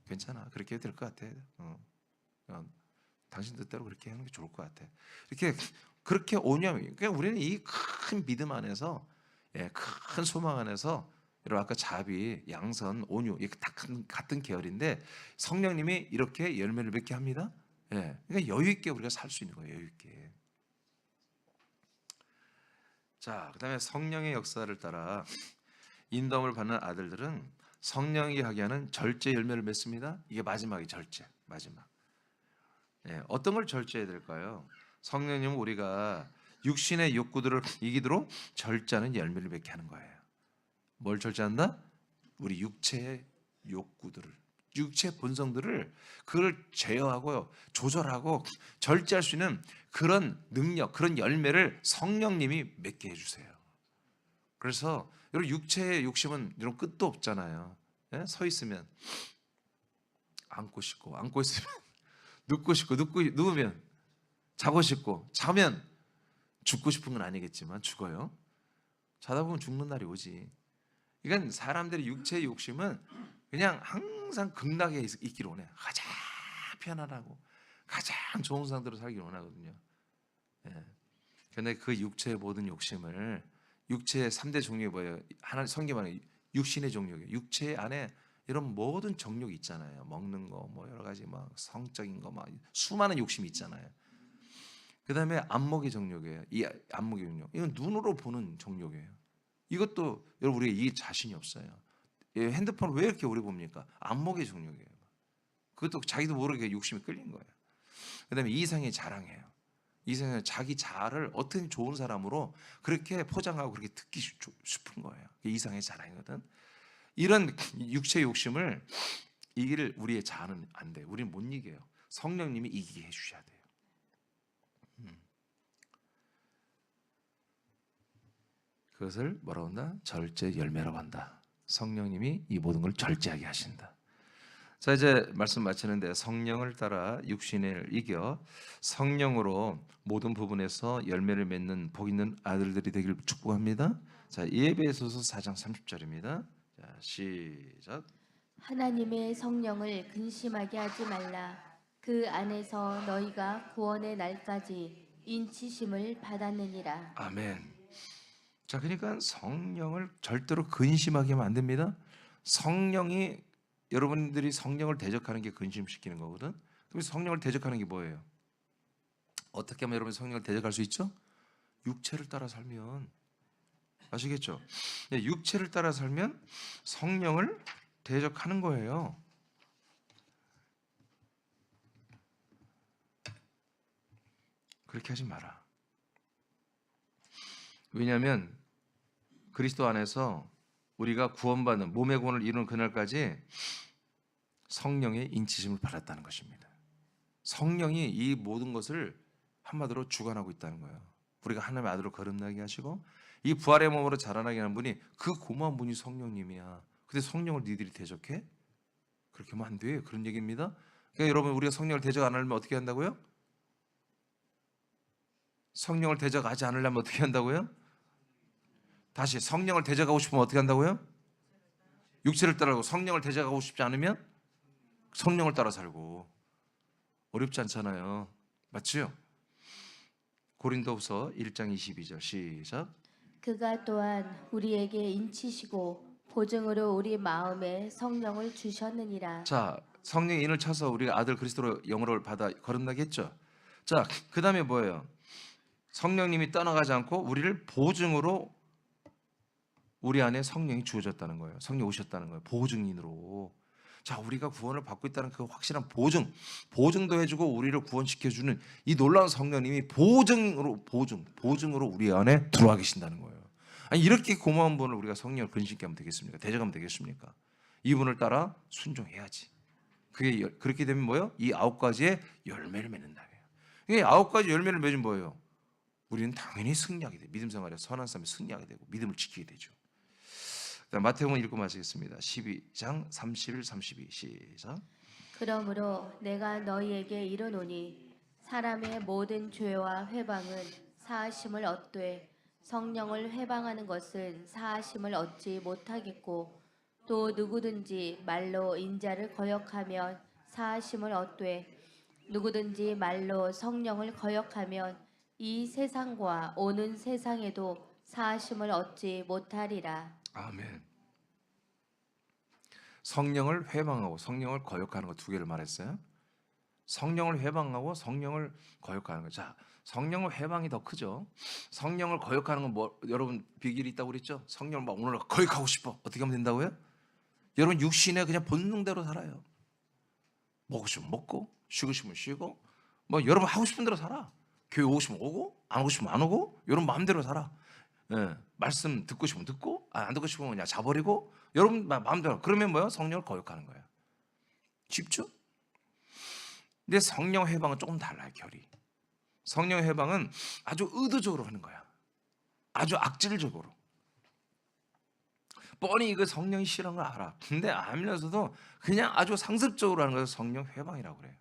[SPEAKER 1] 괜찮아. 그렇게 해도 될 것 같아. 당신 뜻대로 그렇게 하는 게 좋을 것 같아. 이렇게 그렇게 온유함이. 그러니까 우리는 이 큰 믿음 안에서, 큰 소망 안에서, 여러분 아까 자비, 양선, 온유 이게 다 같은 계열인데 성령님이 이렇게 열매를 맺게 합니다. 그러니까 여유 있게 우리가 살 수 있는 거예요. 여유 있게. 자, 그다음에 성령의 역사를 따라 인도함을 받는 아들들은 성령이 하게 하는 절제 열매를 맺습니다. 이게 마지막이 절제, 마지막. 어떤 걸 절제해야 될까요? 성령님은 우리가 육신의 욕구들을 이기도록 절제하는 열매를 맺게 하는 거예요. 뭘 절제한다? 우리 육체의 욕구들을, 육체 본성들을 그걸 제어하고 조절하고 절제할 수 있는 그런 능력, 그런 열매를 성령님이 맺게 해주세요. 그래서 여러분 육체의 욕심은 이런 끝도 없잖아요. 서 있으면 앉고 싶고, 앉고 있으면 눕고 싶고, 누우면 자고 싶고, 자면 죽고 싶은 건 아니겠지만 죽어요. 자다 보면 죽는 날이 오지. 이건 사람들의 육체의 욕심은 그냥 항상 극락에 있기를 원해. 가장 편안하고 가장 좋은 상태로 살기를 원하거든요. 그런데 그 육체의 모든 욕심을, 육체의 3대 종류가 뭐예요? 하나 성경에 육신의 종류예요. 육체 안에 이런 모든 정욕이 있잖아요. 먹는 거, 뭐 여러 가지 막 성적인 거, 막 수많은 욕심이 있잖아요. 그다음에 안목의 정욕이에요. 이 안목의 정욕, 이건 눈으로 보는 정욕이에요. 이것도 여러분 우리가 이 자신이 없어요. 핸드폰을 왜 이렇게 오래 봅니까? 안목의 정욕이에요. 그것도 자기도 모르게 욕심이 끌린 거예요. 그다음에 이상의 자랑이에요. 이상은 자기 자아를 어떤 좋은 사람으로 그렇게 포장하고 그렇게 듣기 싶은 거예요. 이상의 자랑이거든. 이런 육체의 욕심을 이길 우리의 자아는 안 돼요. 우리는 못 이겨요. 성령님이 이기게 해주셔야 돼요. 그것을 뭐라고 한다? 절제 열매라고 한다. 성령님이 이 모든 걸 절제하게 하신다. 자, 이제 말씀 마치는데 성령을 따라 육신을 이겨 성령으로 모든 부분에서 열매를 맺는 복 있는 아들들이 되기를 축복합니다. 자, 예배소서 4장 30절입니다. 자, 시작.
[SPEAKER 2] 하나님의 성령을 근심하게 하지 말라. 그 안에서 너희가 구원의 날까지 인치심을 받았느니라.
[SPEAKER 1] 아멘. 자, 그러니까 성령을 절대로 근심하게 하면 안 됩니다. 성령이, 여러분들이 성령을 대적하는 게 근심시키는 거거든. 그럼 성령을 대적하는 게 뭐예요? 어떻게 하면 여러분 성령을 대적할 수 있죠? 육체를 따라 살면. 아시겠죠? 육체를 따라 살면 성령을 대적하는 거예요. 그렇게 하지 마라. 왜냐하면 그리스도 안에서 우리가 구원받는, 몸의 구원을 이루는 그날까지 성령의 인치심을 받았다는 것입니다. 성령이 이 모든 것을 한마디로 주관하고 있다는 거예요. 우리가 하나님의 아들로 거듭나게 하시고 이 부활의 몸으로 자라나게 하는 분이, 그 고마운 분이 성령님이야. 근데 성령을 니들이 대적해? 그렇게 하면 안 돼요. 그런 얘기입니다. 그러니까 여러분, 우리가 성령을 대적 안 하려면 어떻게 한다고요? 성령을 대적하지 않으려면 어떻게 한다고요? 다시, 성령을 대적하고 싶으면 어떻게 한다고요? 육체를 따라가고. 성령을 대적하고 싶지 않으면 성령을 따라 살고. 어렵지 않잖아요. 맞죠? 고린도후서 1장 22절 시작.
[SPEAKER 2] 그가 또한 우리에게 인치시고 보증으로 우리 마음에 성령을 주셨느니라.
[SPEAKER 1] 자, 성령의 인을 쳐서 우리가 아들 그리스도로 영으로 받아 거듭나겠죠. 자, 그 다음에 뭐예요? 성령님이 떠나가지 않고 우리를 보증으로 우리 안에 성령이 주어졌다는 거예요. 성령이 오셨다는 거예요. 보증인으로. 자, 우리가 구원을 받고 있다는 그 확실한 보증도 해주고 우리를 구원시켜주는 이 놀라운 성령님이 보증으로 우리 안에 들어와 계신다는 거예요. 아니, 이렇게 고마운 분을 우리가 성령을 근심케 하면 되겠습니까? 대적하면 되겠습니까? 이분을 따라 순종해야지. 그렇게 되면 뭐예요? 이 9가지의 열매를 맺는다. 이게 9가지 열매를 맺으면 뭐예요? 우리는 당연히 승리하게 돼. 믿음 생활에 선한 삶에 승리하게 되고 믿음을 지키게 되죠. 마태복음 읽고 마치겠습니다. 12장 31, 32 시작.
[SPEAKER 2] 그러므로 내가 너희에게 이르노니 사람의 모든 죄와 회방은 사하심을 얻되 성령을 회방하는 것은 사하심을 얻지 못하겠고 또 누구든지 말로 인자를 거역하면 사하심을 얻되 누구든지 말로 성령을 거역하면 이 세상과 오는 세상에도 사하심을 얻지 못하리라.
[SPEAKER 1] 아멘. 성령을 회방하고 성령을 거역하는 거 2개를 말했어요. 성령을 회방하고 성령을 거역하는 거. 자, 성령을 회방이 더 크죠. 성령을 거역하는 건 뭐, 여러분 비결이 있다고 그랬죠? 성령을 막 오늘 거역하고 싶어. 어떻게 하면 된다고요? 여러분 육신에 그냥 본능대로 살아요. 먹고 싶으면 먹고, 쉬고 싶으면 쉬고, 뭐 여러분 하고 싶은 대로 살아. 교회 오고 싶으면 오고, 안 오고 싶으면 안 오고, 여러분 마음대로 살아. 예, 말씀 듣고 싶으면 듣고, 안 듣고 싶으면 그냥 자버리고, 여러분 마음대로. 그러면 뭐예요? 성령을 거역하는 거예요. 쉽죠? 근데 성령 회방은 조금 달라요, 결이. 성령 회방은 아주 의도적으로 하는 거야. 아주 악질적으로. 뻔히 이거 성령이 싫은 걸 알아. 근데 알면서도 그냥 아주 상습적으로 하는 거예요. 성령 회방이라고 그래요.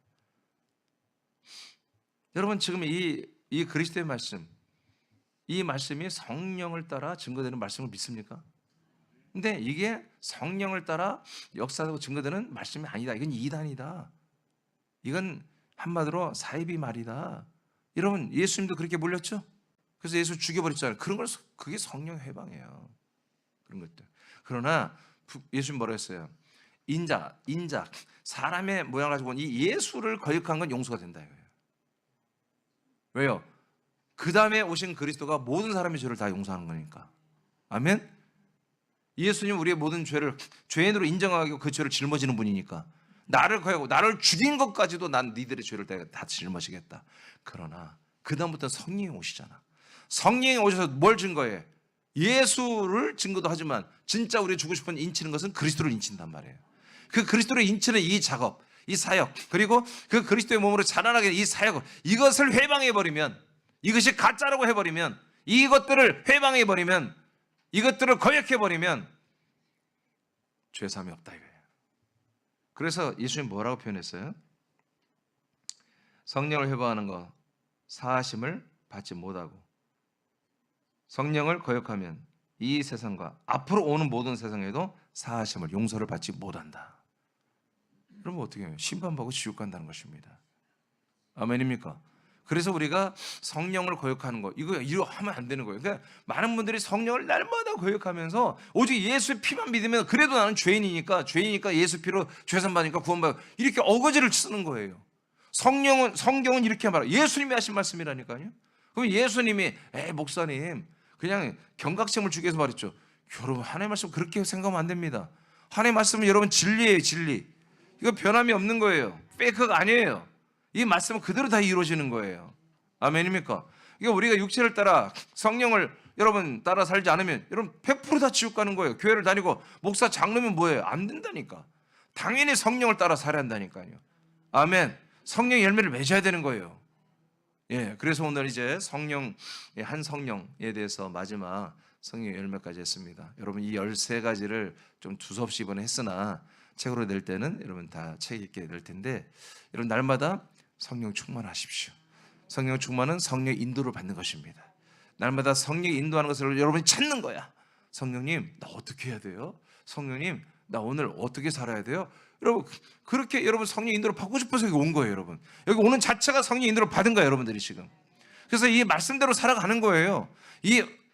[SPEAKER 1] 여러분 지금 이 그리스도의 말씀, 이 말씀이 성령을 따라 증거되는 말씀을 믿습니까? 근데 이게 성령을 따라 역사하고 증거되는 말씀이 아니다. 이건 이단이다. 이건 한마디로 사이비 말이다. 여러분 예수님도 그렇게 몰렸죠? 그래서 예수 죽여버렸잖아요. 그런 걸 그게 성령 회방이에요. 그런 것들. 그러나 예수님 뭐라 했어요? 인자, 사람의 모양을 가지고 이 예수를 거역한 건 용서가 된다 이거예요. 왜요? 그 다음에 오신 그리스도가 모든 사람의 죄를 다 용서하는 거니까. 아멘? 예수님 우리의 모든 죄를 죄인으로 인정하고 그 죄를 짊어지는 분이니까 나를 거역하고 나를 죽인 것까지도 난 니들의 죄를 다 짊어지겠다. 그러나 그 다음부터 성령이 오시잖아. 성령이 오셔서 뭘 증거해? 예수를 증거도 하지만 진짜 우리 주고 싶은 인치는 것은 그리스도를 인친단 말이에요. 그 그리스도를 인치는 이 작업, 이 사역, 그리고 그 그리스도의 몸으로 자라나게 이 사역, 이것을 회방해버리면, 이것이 가짜라고 해버리면, 이것들을 회방해버리면, 이것들을 거역해버리면 죄사함이 없다 이거예요. 그래서 예수님 뭐라고 표현했어요? 성령을 회방하는 거 사하심을 받지 못하고 성령을 거역하면 이 세상과 앞으로 오는 모든 세상에도 사하심을 용서를 받지 못한다. 그러면 어떻게 해요? 심판받고 지옥 간다는 것입니다. 아멘입니까? 그래서 우리가 성령을 거역하는 거 이거 하면 안 되는 거예요. 그러니까 많은 분들이 성령을 날마다 거역하면서 오직 예수의 피만 믿으면 그래도 나는 죄인이니까 예수 피로 죄산 받으니까 구원받고 이렇게 어거지를 쓰는 거예요. 성경은 이렇게 말해요. 예수님이 하신 말씀이라니까요. 그럼 예수님이 목사님 그냥 경각심을 주기 위해서 말했죠. 여러분 하나님의 말씀 그렇게 생각하면 안 됩니다. 하나님의 말씀은 여러분 진리예요. 진리. 이거 변함이 없는 거예요. 페이크가 아니에요. 이 말씀은 그대로 다 이루어지는 거예요. 아멘입니까? 이게 우리가 육체를 따라 성령을 여러분 따라 살지 않으면 여러분 100% 다 지옥 가는 거예요. 교회를 다니고 목사 장로면 뭐예요? 안 된다니까. 당연히 성령을 따라 살아야 한다니까요. 아멘. 성령의 열매를 맺어야 되는 거예요. 예, 그래서 오늘 이제 한 성령에 대해서 마지막 성령 열매까지 했습니다. 여러분 이 13가지를 좀 두서없이 이번에 했으나 책으로 낼 때는 여러분 다 책 읽게 될 텐데 여러분 날마다 성령 충만하십시오. 성령 충만은 성령의 인도를 받는 것입니다. 날마다 성령이 인도하는 것을 여러분이 찾는 거야. 성령님 나 어떻게 해야 돼요? 성령님 나 오늘 어떻게 살아야 돼요? 여러분 그렇게 여러분 성령 인도를 받고 싶어서 여기 온 거예요. 여러분 여기 오는 자체가 성령 인도를 받은 거예요. 여러분들이 지금 그래서 이 말씀대로 살아가는 거예요.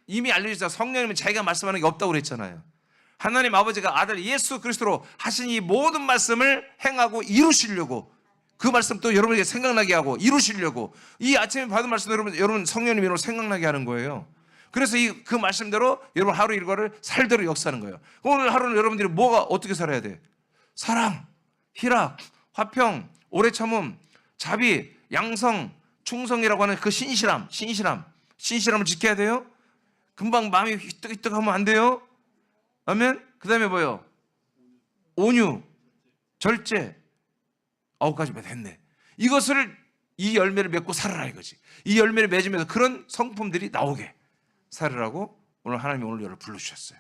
[SPEAKER 1] 이미 알려주자 성령님은 자기가 말씀하는 게 없다고 그랬잖아요. 하나님 아버지가 아들 예수 그리스도로 하신 이 모든 말씀을 행하고 이루시려고, 그 말씀 또 여러분에게 생각나게 하고 이루시려고 이 아침에 받은 말씀 여러분 성령님 이름으로 생각나게 하는 거예요. 그래서 그 말씀대로 여러분 하루 일과를 살대로 역사하는 거예요. 오늘 하루는 여러분들이 뭐가 어떻게 살아야 돼? 사랑, 희락, 화평, 오래 참음, 자비, 양성, 충성이라고 하는 그 신실함을 지켜야 돼요. 금방 마음이 휘뜩휘뜩하면 안 돼요. 아멘. 그 다음에 뭐요? 온유, 절제, 9가지면 됐네. 이것을 이 열매를 맺고 살아라 이거지. 이 열매를 맺으면서 그런 성품들이 나오게 살으라고 오늘 하나님이 오늘 여러분을 불러주셨어요.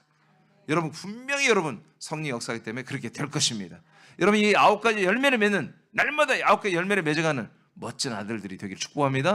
[SPEAKER 1] 여러분 분명히 여러분 성령 역사이기 때문에 그렇게 될 것입니다. 여러분 이 9가지 열매를 맺는, 날마다 9가지 열매를 맺어가는 멋진 아들들이 되기를 축복합니다.